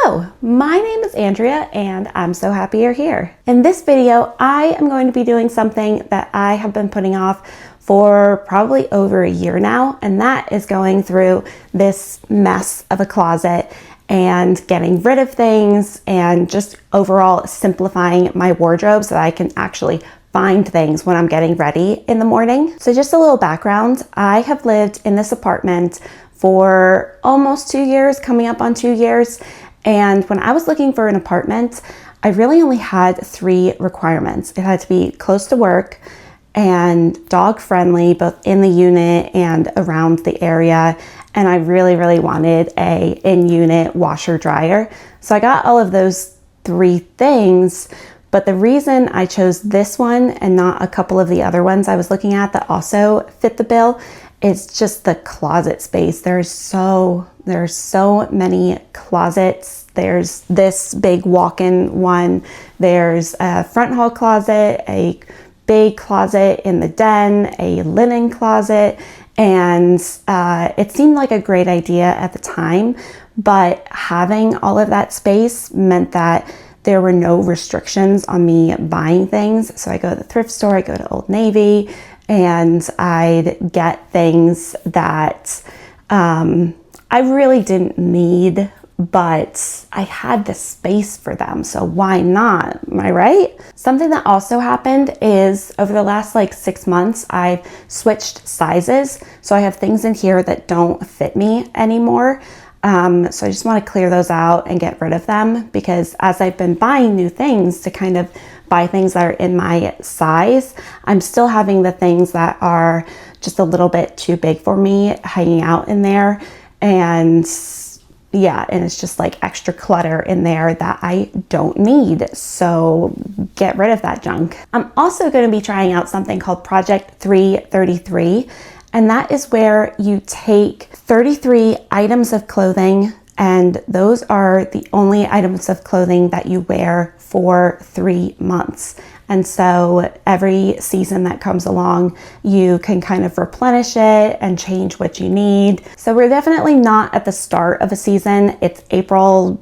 Hello, my name is Andrea and I'm so happy you're here. In this video, I am going to be doing something that I have been putting off for probably over a year now, and that is going through this mess of a closet and getting rid of things and just overall simplifying my wardrobe so that I can actually find things when I'm getting ready in the morning. So just a little background, I have lived in this apartment for almost 2 years, coming up on 2 years. And when I was looking for an apartment, I really only had 3 requirements. It had to be close to work and dog friendly, both in the unit and around the area. And I really wanted a in-unit washer dryer. So I got all of those 3 things. But the reason I chose this one and not a couple of the other ones I was looking at that also fit the bill is just the closet space. There's so many closets. There's this big walk-in one. There's a front hall closet, a big closet in the den, a linen closet, and it seemed like a great idea at the time, but having all of that space meant that there were no restrictions on me buying things. So I go to the thrift store, I go to Old Navy, and I'd get things that I really didn't need, but I had the space for them, so why not? Am I right? Something that also happened is over the last 6 months, I've switched sizes. So I have things in here that don't fit me anymore. So I just want to clear those out and get rid of them, because as I've been buying new things to kind of buy things that are in my size, I'm still having the things that are just a little bit too big for me hanging out in there. And yeah, and it's just extra clutter in there that I don't need. So get rid of that junk. I'm also going to be trying out something called Project 333. And that is where you take 33 items of clothing, and those are the only items of clothing that you wear for 3 months. And so every season that comes along, you can kind of replenish it and change what you need. So we're definitely not at the start of a season. It's April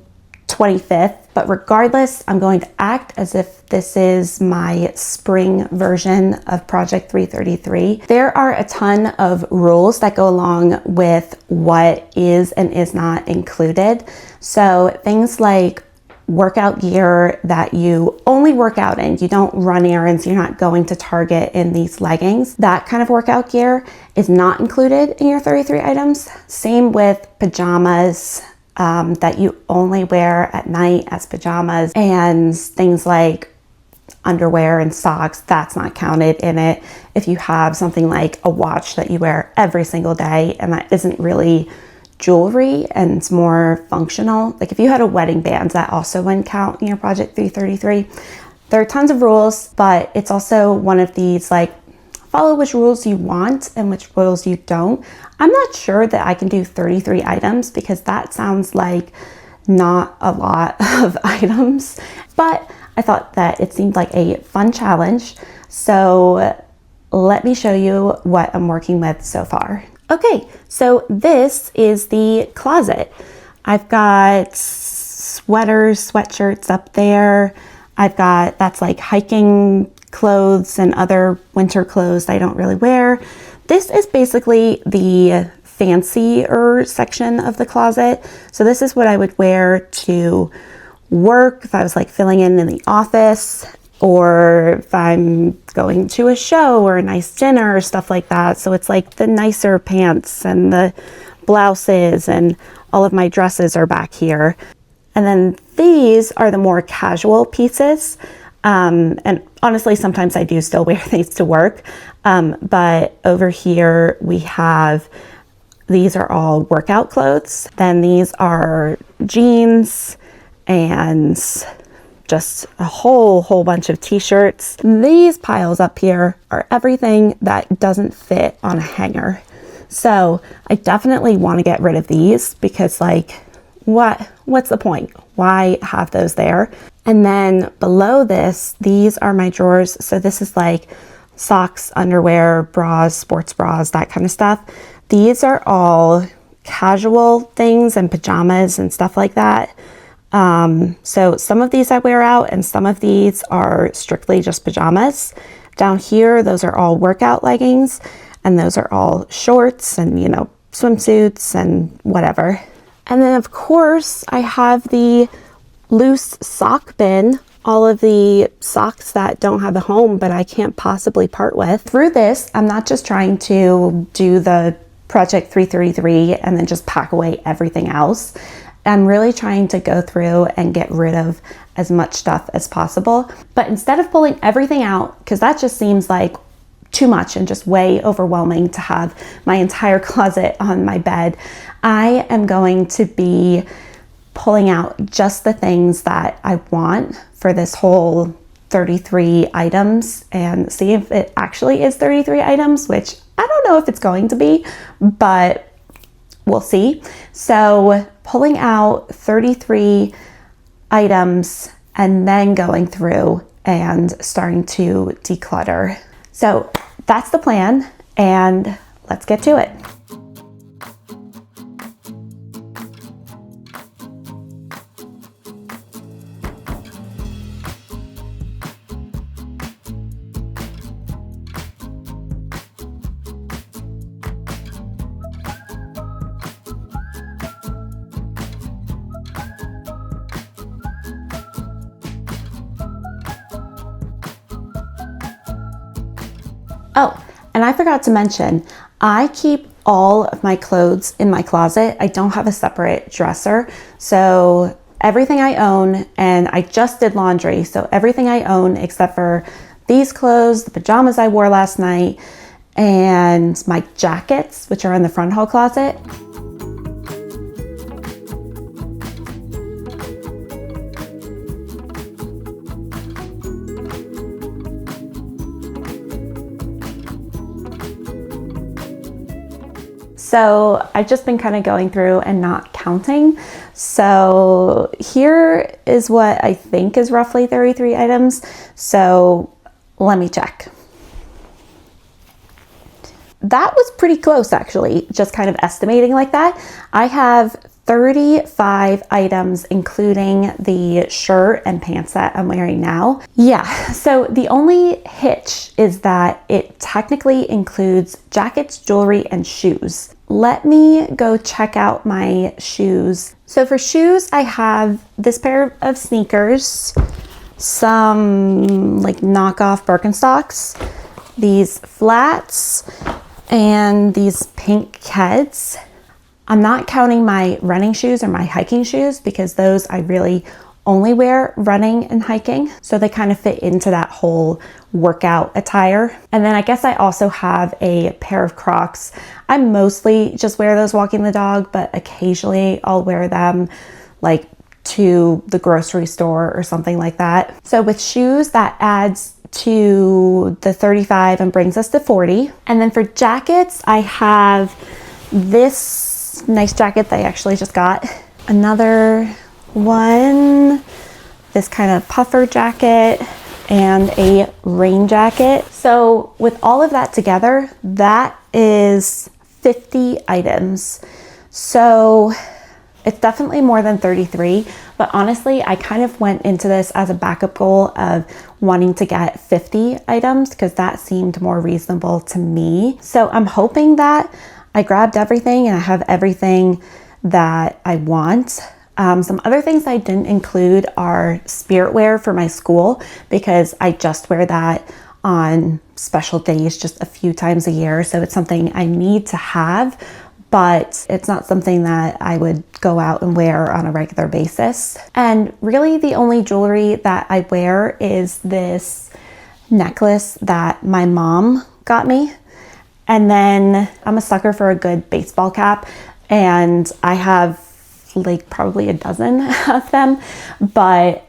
25th, but regardless, I'm going to act as if this is my spring version of Project 333. There are a ton of rules that go along with what is and is not included. So things like workout gear that you only work out in. You don't run errands. You're not going to Target in these leggings. That kind of workout gear is not included in your 33 items. Same with pajamas that you only wear at night as pajamas, and things like underwear and socks, that's not counted in it. If you have something like a watch that you wear every single day and that isn't really jewelry and it's more functional, like if you had a wedding band, that also wouldn't count in your Project 333. There are tons of rules, but it's also one of these follow which rules you want and which rules you don't. I'm not sure that I can do 33 items because that sounds like not a lot of items, but I thought that it seemed like a fun challenge. So let me show you what I'm working with so far. Okay, so this is the closet. I've got sweaters, sweatshirts up there. I've got, that's hiking clothes and other winter clothes I don't really wear. This is basically the fancier section of the closet. So this is what I would wear to work if I was filling in the office, or if I'm going to a show or a nice dinner or stuff like that. So it's the nicer pants and the blouses, and all of my dresses are back here. And then these are the more casual pieces. And honestly, sometimes I do still wear these to work. But over here we have, these are all workout clothes. Then these are jeans and just a whole bunch of t-shirts. These piles up here are everything that doesn't fit on a hanger. So I definitely want to get rid of these because what's the point? Why have those there? And then below this, these are my drawers. So this is socks, underwear, bras, sports bras, that kind of stuff. These are all casual things and pajamas and stuff like that. So some of these I wear out and some of these are strictly just pajamas. Down here, those are all workout leggings, and those are all shorts and, you know, swimsuits and whatever. And then of course I have the loose sock bin, all of the socks that don't have a home but I can't possibly part with. Through this, I'm not just trying to do the Project 333 and then just pack away everything else. I'm really trying to go through and get rid of as much stuff as possible. But instead of pulling everything out, because that just seems like too much and just way overwhelming to have my entire closet on my bed, I am going to be pulling out just the things that I want for this whole 33 items and see if it actually is 33 items, which I don't know if it's going to be, but we'll see. So pulling out 33 items and then going through and starting to declutter. So that's the plan, and let's get to it. Oh, and I forgot to mention, I keep all of my clothes in my closet. I don't have a separate dresser. So everything I own, and I just did laundry, so everything I own except for these clothes, the pajamas I wore last night, and my jackets, which are in the front hall closet. So I've just been kind of going through and not counting. So here is what I think is roughly 33 items. So let me check. That was pretty close actually, just kind of estimating like that. I have 35 items, including the shirt and pants that I'm wearing now. Yeah, so the only hitch is that it technically includes jackets, jewelry, and shoes. Let me go check out my shoes. So for shoes, I have this pair of sneakers, some like knockoff Birkenstocks, these flats, and these pink Keds. I'm not counting my running shoes or my hiking shoes because those I really only wear running and hiking. So they kind of fit into that whole workout attire. And then I guess I also have a pair of Crocs. I mostly just wear those walking the dog, but occasionally I'll wear them like to the grocery store or something like that. So with shoes, that adds to the 35 and brings us to 40. And then for jackets, I have this nice jacket that I actually just got. Another one, this kind of puffer jacket, and a rain jacket. So with all of that together, that is 50 items. So it's definitely more than 33, but honestly, I kind of went into this as a backup goal of wanting to get 50 items because that seemed more reasonable to me. So I'm hoping that I grabbed everything and I have everything that I want. Some other things I didn't include are spirit wear for my school because I just wear that on special days just a few times a year. So it's something I need to have, but it's not something that I would go out and wear on a regular basis. And really the only jewelry that I wear is this necklace that my mom got me. And then I'm a sucker for a good baseball cap, and I have like probably a dozen of them, but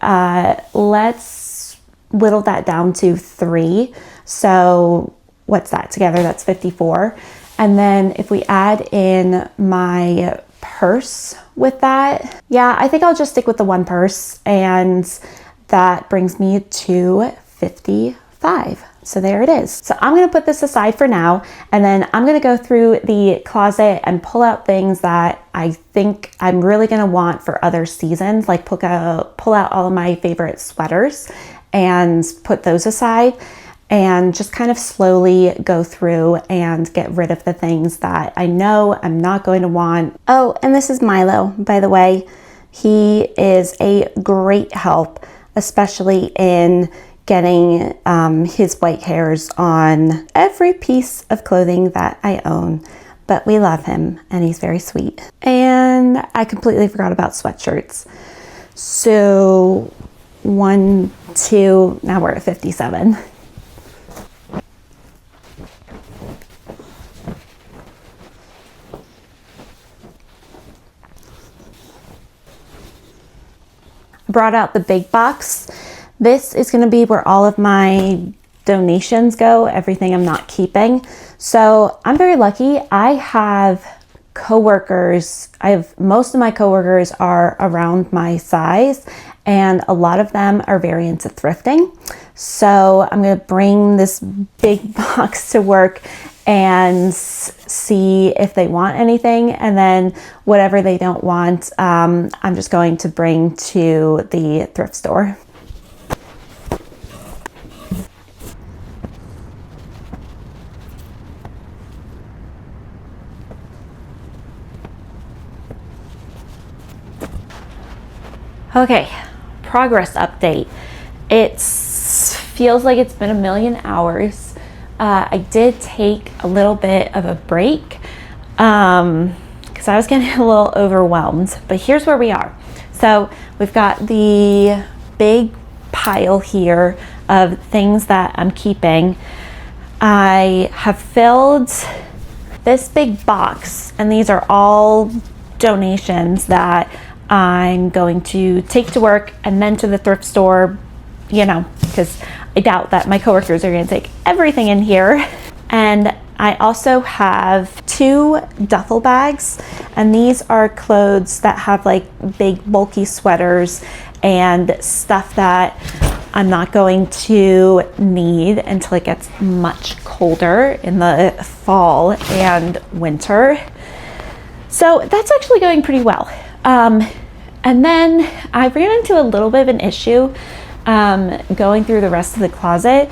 let's whittle that down to 3. So what's that together? That's 54. And then if we add in my purse with that, yeah, I think I'll just stick with the one purse, and that brings me to 55. So there it is. So I'm going to put this aside for now, and then I'm going to go through the closet and pull out things that I think I'm really going to want for other seasons, like pull out all of my favorite sweaters and put those aside, and just kind of slowly go through and get rid of the things that I know I'm not going to want. Oh, and this is Milo, by the way. He is a great help, especially in getting his white hairs on every piece of clothing that I own. But we love him and he's very sweet. And I completely forgot about sweatshirts. So 1, 2, now we're at 57. Brought out the big box. This is going to be where all of my donations go, everything I'm not keeping. So I'm very lucky. I have coworkers. Most of my coworkers are around my size, and a lot of them are very into thrifting. So I'm going to bring this big box to work and see if they want anything, and then whatever they don't want, I'm just going to bring to the thrift store. Okay, progress update. It feels like it's been a million hours. I did take a little bit of a break because I was getting a little overwhelmed, but here's where we are. So we've got the big pile here of things that I'm keeping. I have filled this big box, and these are all donations that I'm going to take to work and then to the thrift store, you know, because I doubt that my coworkers are going to take everything in here. And I also have 2 duffel bags, and these are clothes that have like big bulky sweaters and stuff that I'm not going to need until it gets much colder in the fall and winter. So that's actually going pretty well. And then I ran into a little bit of an issue going through the rest of the closet,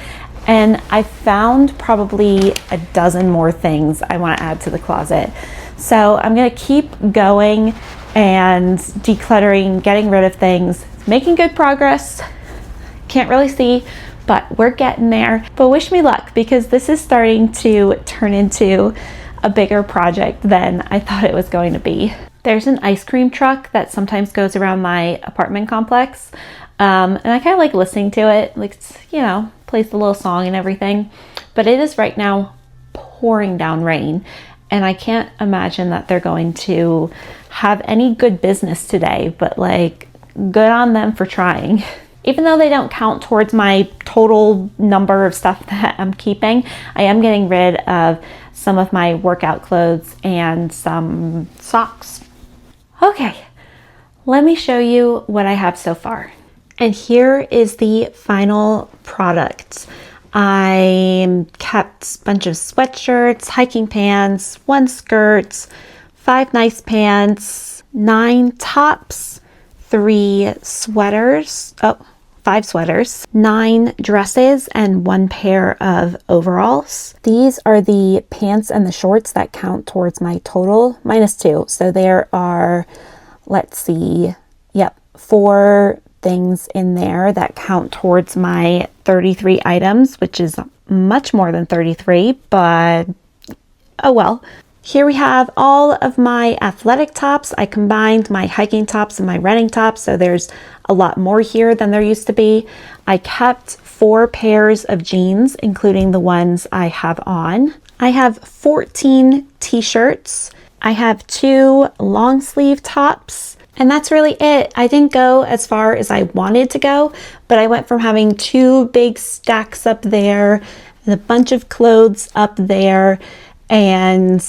and I found probably a dozen more things I want to add to the closet. So I'm going to keep going and decluttering, getting rid of things, making good progress. Can't really see, but we're getting there. But wish me luck, because this is starting to turn into a bigger project than I thought it was going to be. There's an ice cream truck that sometimes goes around my apartment complex. And I kind of like listening to it, like, you know, plays the little song and everything. But it is right now pouring down rain, and I can't imagine that they're going to have any good business today, but like, good on them for trying. Even though they don't count towards my total number of stuff that I'm keeping, I am getting rid of some of my workout clothes and some socks. Okay, let me show you what I have so far. And here is the final product. I kept a bunch of sweatshirts, hiking pants, 1 skirt, 5 nice pants, 9 tops, 3 sweaters, 5 sweaters, 9 dresses, and 1 pair of overalls. These are the pants and the shorts that count towards my total, -2. So there are, let's see, 4 things in there that count towards my 33 items, which is much more than 33, but oh well. Here we have all of my athletic tops. I combined my hiking tops and my running tops, so there's a lot more here than there used to be. I kept 4 pairs of jeans, including the ones I have on. I have 14 t-shirts. I have 2 long sleeve tops, and that's really it. I didn't go as far as I wanted to go, but I went from having 2 big stacks up there and a bunch of clothes up there and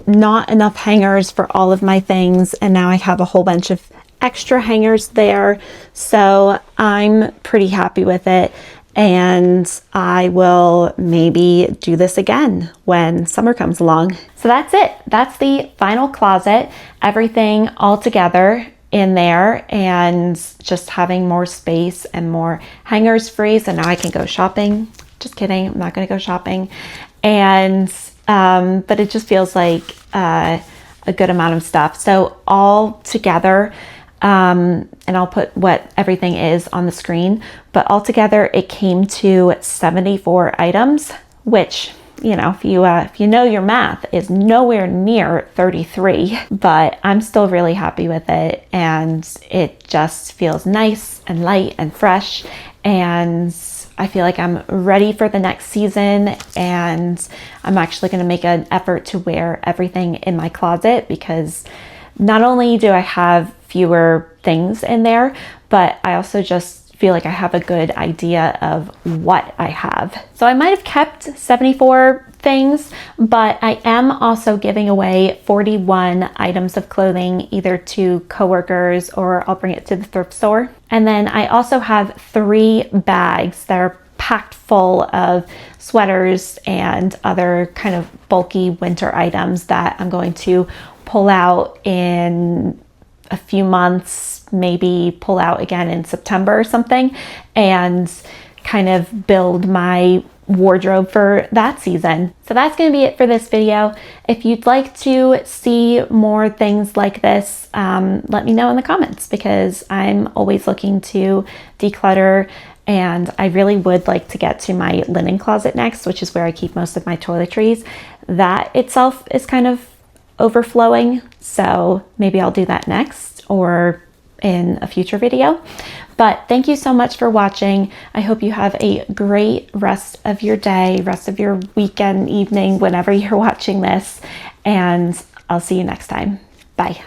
not enough hangers for all of my things, and now I have a whole bunch of extra hangers there. So I'm pretty happy with it. and I will maybe do this again when summer comes along. So that's it. That's the final closet. Everything all together in there, and just having more space and more hangers free. So now I can go shopping. Just kidding. I'm not going to go shopping. And, but it just feels like a good amount of stuff. So all together, and I'll put what everything is on the screen, but altogether it came to 74 items, which, you know, if you know your math, is nowhere near 33, but I'm still really happy with it, and it just feels nice and light and fresh, and I feel like I'm ready for the next season, and I'm actually going to make an effort to wear everything in my closet, because not only do I have fewer things in there, but I also just feel like I have a good idea of what I have. So I might have kept 74 things, but I am also giving away 41 items of clothing, either to coworkers or I'll bring it to the thrift store. And then I also have 3 bags that are packed full of sweaters and other kind of bulky winter items that I'm going to pull out in a few months, maybe pull out again in September or something, and kind of build my wardrobe for that season. So that's going to be it for this video. If you'd like to see more things like this, let me know in the comments, because I'm always looking to declutter, and I really would like to get to my linen closet next, which is where I keep most of my toiletries. That itself is kind of overflowing, so maybe I'll do that next or in a future video. But thank you so much for watching. I hope you have a great rest of your day, rest of your weekend, evening, whenever you're watching this, and I'll see you next time. Bye.